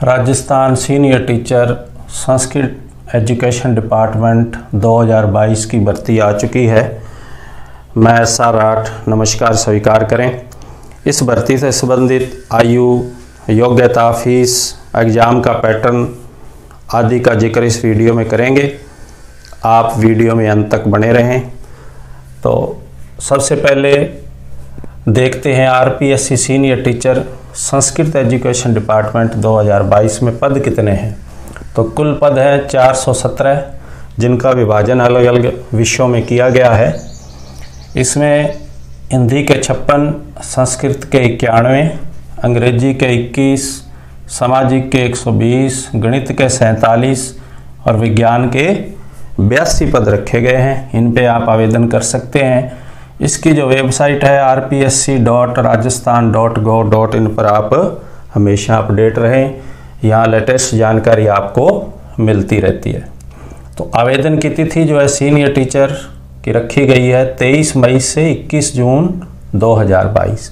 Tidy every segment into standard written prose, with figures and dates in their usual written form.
Rajasthan senior teacher Sanskrit education department 2022 की भर्ती आ चुकी है। मैं SR राठ नमस्कार स्वीकार करें। इस भर्ती से संबंधित आयु, योग्यता, फीस, एग्ज़ाम का पैटर्न आदि का जिक्र इस वीडियो में करेंगे। आप वीडियो में अंत तक बने रहें। तो सबसे पहले देखते हैं RPSC senior teacher Sanskrit education department 2022 में पद कितने हैं। तो कुल पद है 417, जिनका विभाजन अलग अलग विषयों में किया गया है। इसमें हिंदी के 56, संस्कृत के 91, अंग्रेजी के 21, सामाजिक के 120, गणित के 47 और विज्ञान के 82 पद रखे गए हैं। इन पे आप आवेदन कर सकते हैं। इसकी जो वेबसाइट है rpsc.rajasthan.gov.in पर आप हमेशा अपडेट रहें। यहाँ लेटेस्ट जानकारी आपको मिलती रहती है। तो आवेदन की तिथि जो है सीनियर टीचर की रखी गई है 23 मई से 21 जून 2022।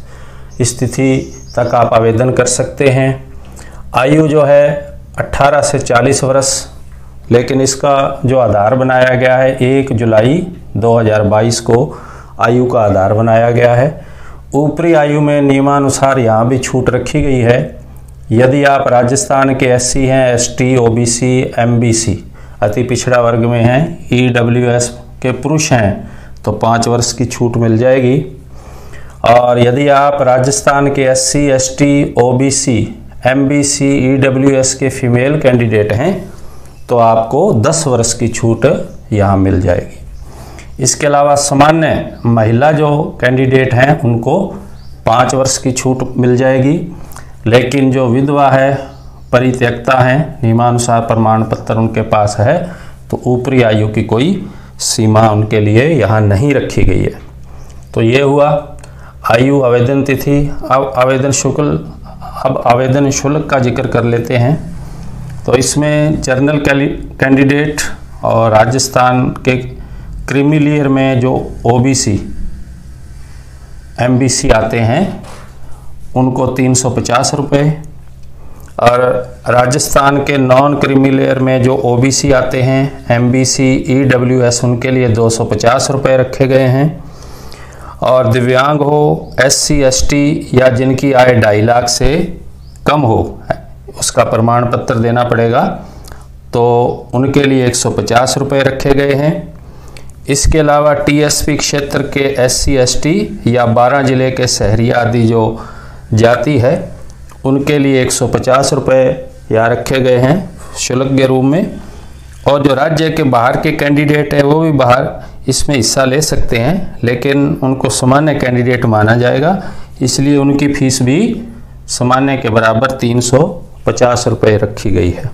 इस तिथि तक आप आवेदन कर सकते हैं। आयु जो है 18 से 40 वर्ष, लेकिन इसका जो आधार बनाया गया है 1 जुलाई 2022 को आयु का आधार बनाया गया है। ऊपरी आयु में नियमानुसार यहाँ भी छूट रखी गई है। यदि आप राजस्थान के SC हैं, ST, OBC, MBC अति पिछड़ा वर्ग में हैं, EWS के पुरुष हैं तो 5 वर्ष की छूट मिल जाएगी। और यदि आप राजस्थान के SC, ST, OBC, MBC, EWS के फीमेल कैंडिडेट हैं तो आपको 10 वर्ष की छूट यहाँ मिल जाएगी। इसके अलावा सामान्य महिला जो कैंडिडेट हैं उनको 5 वर्ष की छूट मिल जाएगी। लेकिन जो विधवा है, परित्यक्ता हैं, नियमानुसार प्रमाण पत्र उनके पास है तो ऊपरी आयु की कोई सीमा उनके लिए यहाँ नहीं रखी गई है। तो ये हुआ आयु, आवेदन तिथि। अब आवेदन शुल्क का जिक्र कर लेते हैं। तो इसमें जनरल कैंडिडेट और राजस्थान के क्रीमी लेयर में जो OBC, MBC आते हैं उनको 350 रुपये, और राजस्थान के नॉन क्रीमी लेयर में जो OBC आते हैं MBC, EWS उनके लिए 250 रुपये रखे गए हैं। और दिव्यांग हो, SC, ST या जिनकी आय 2.5 लाख से कम हो, उसका प्रमाण पत्र देना पड़ेगा, तो उनके लिए 150 रुपये रखे गए हैं। इसके अलावा TSP क्षेत्र के SC, ST या 12 जिले के शहरी आदि जो जाति है उनके लिए 150 रुपये यहाँ रखे गए हैं शुल्क के रूप में। और जो राज्य के बाहर के कैंडिडेट है वो भी बाहर इसमें हिस्सा ले सकते हैं, लेकिन उनको सामान्य कैंडिडेट माना जाएगा, इसलिए उनकी फीस भी सामान्य के बराबर 350 रुपये रखी गई है।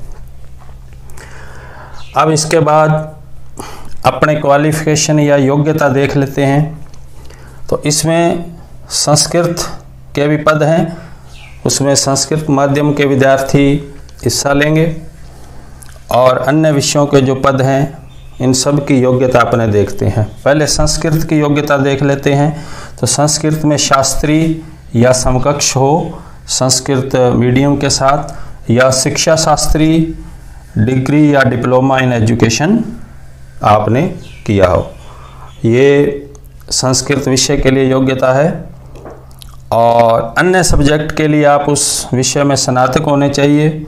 अब इसके बाद अपने क्वालिफिकेशन या योग्यता देख लेते हैं। तो इसमें संस्कृत के भी पद हैं, उसमें संस्कृत माध्यम के विद्यार्थी हिस्सा लेंगे। और अन्य विषयों के जो पद हैं इन सब की योग्यता अपने देखते हैं। पहले संस्कृत की योग्यता देख लेते हैं। तो संस्कृत में शास्त्री या समकक्ष हो संस्कृत मीडियम के साथ, या शिक्षा शास्त्री डिग्री या डिप्लोमा इन एजुकेशन आपने किया हो, ये संस्कृत विषय के लिए योग्यता है। और अन्य सब्जेक्ट के लिए आप उस विषय में स्नातक होने चाहिए।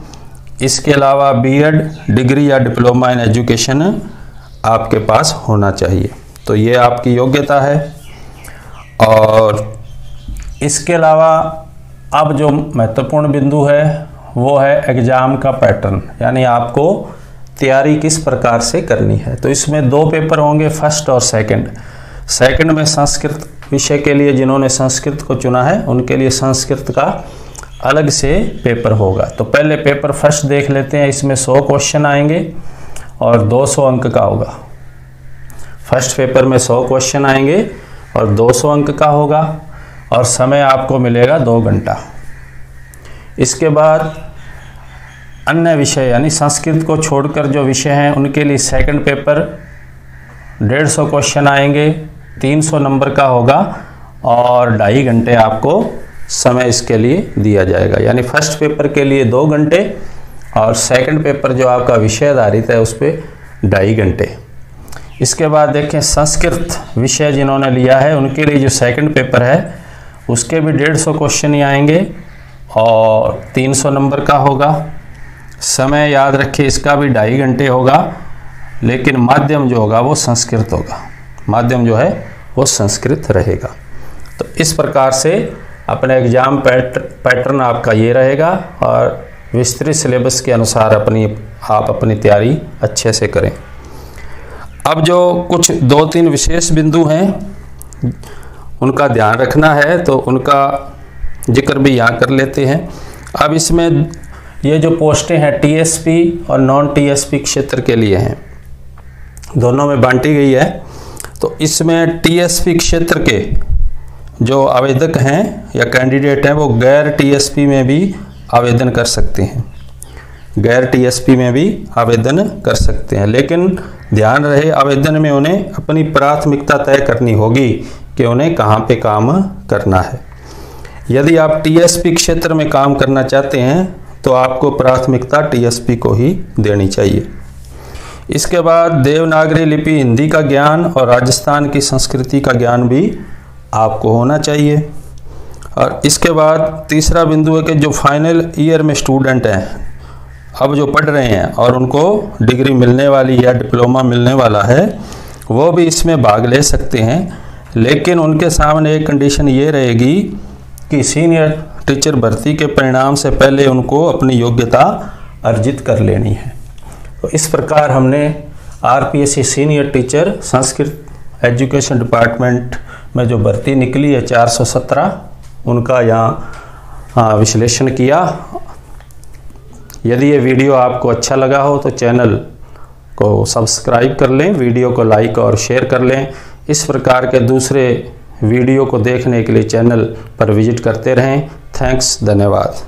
इसके अलावा B.Ed डिग्री या डिप्लोमा इन एजुकेशन आपके पास होना चाहिए। तो ये आपकी योग्यता है। और इसके अलावा अब जो महत्वपूर्ण बिंदु है वो है एग्ज़ाम का पैटर्न, यानी आपको तैयारी किस प्रकार से करनी है। तो इसमें 2 पेपर होंगे, फर्स्ट और सेकंड। सेकंड में संस्कृत विषय के लिए जिन्होंने संस्कृत को चुना है उनके लिए संस्कृत का अलग से पेपर होगा। तो पहले पेपर फर्स्ट देख लेते हैं। इसमें 100 क्वेश्चन आएंगे और 200 अंक का होगा। फर्स्ट पेपर में 100 क्वेश्चन आएंगे और 200 अंक का होगा, और समय आपको मिलेगा 2 घंटा। इसके बाद अन्य विषय यानी संस्कृत को छोड़कर जो विषय हैं उनके लिए सेकंड पेपर 150 क्वेश्चन आएंगे, 300 नंबर का होगा और 2.5 घंटे आपको समय इसके लिए दिया जाएगा। यानी फर्स्ट पेपर के लिए 2 घंटे और सेकंड पेपर जो आपका विषय आधारित है उस पर 2.5 घंटे। इसके बाद देखें संस्कृत विषय जिन्होंने लिया है उनके लिए जो सेकंड पेपर है उसके भी 150 क्वेश्चन ही आएंगे और 300 नंबर का होगा। समय याद रखिए इसका भी 2.5 घंटे होगा, लेकिन माध्यम जो होगा वो संस्कृत होगा। माध्यम जो है वो संस्कृत रहेगा। तो इस प्रकार से अपने एग्ज़ाम पैटर्न आपका ये रहेगा और विस्तृत सिलेबस के अनुसार आप अपनी तैयारी अच्छे से करें। अब जो कुछ 2-3 विशेष बिंदु हैं उनका ध्यान रखना है तो उनका जिक्र भी यहाँ कर लेते हैं। अब इसमें ये जो पोस्टें हैं टीएसपी और नॉन टीएसपी क्षेत्र के लिए हैं, दोनों में बांटी गई है। तो इसमें टीएसपी क्षेत्र के जो आवेदक हैं या कैंडिडेट हैं वो गैर टीएसपी में भी आवेदन कर सकते हैं, गैर टीएसपी में भी आवेदन कर सकते हैं। लेकिन ध्यान रहे आवेदन में उन्हें अपनी प्राथमिकता तय करनी होगी कि उन्हें कहाँ पे काम करना है। यदि आप टीएसपी क्षेत्र में काम करना चाहते हैं तो आपको प्राथमिकता टीएसपी को ही देनी चाहिए। इसके बाद देवनागरी लिपि हिंदी का ज्ञान और राजस्थान की संस्कृति का ज्ञान भी आपको होना चाहिए। और इसके बाद तीसरा बिंदु है कि जो फाइनल ईयर में स्टूडेंट हैं, अब जो पढ़ रहे हैं और उनको डिग्री मिलने वाली या डिप्लोमा मिलने वाला है, वो भी इसमें भाग ले सकते हैं। लेकिन उनके सामने एक कंडीशन ये रहेगी कि सीनियर टीचर भर्ती के परिणाम से पहले उनको अपनी योग्यता अर्जित कर लेनी है। तो इस प्रकार हमने RPSC senior teacher Sanskrit education department में जो भर्ती निकली है 417, उनका यहाँ विश्लेषण किया। यदि ये वीडियो आपको अच्छा लगा हो तो चैनल को सब्सक्राइब कर लें, वीडियो को लाइक और शेयर कर लें। इस प्रकार के दूसरे वीडियो को देखने के लिए चैनल पर विजिट करते रहें। थैंक्स, धन्यवाद।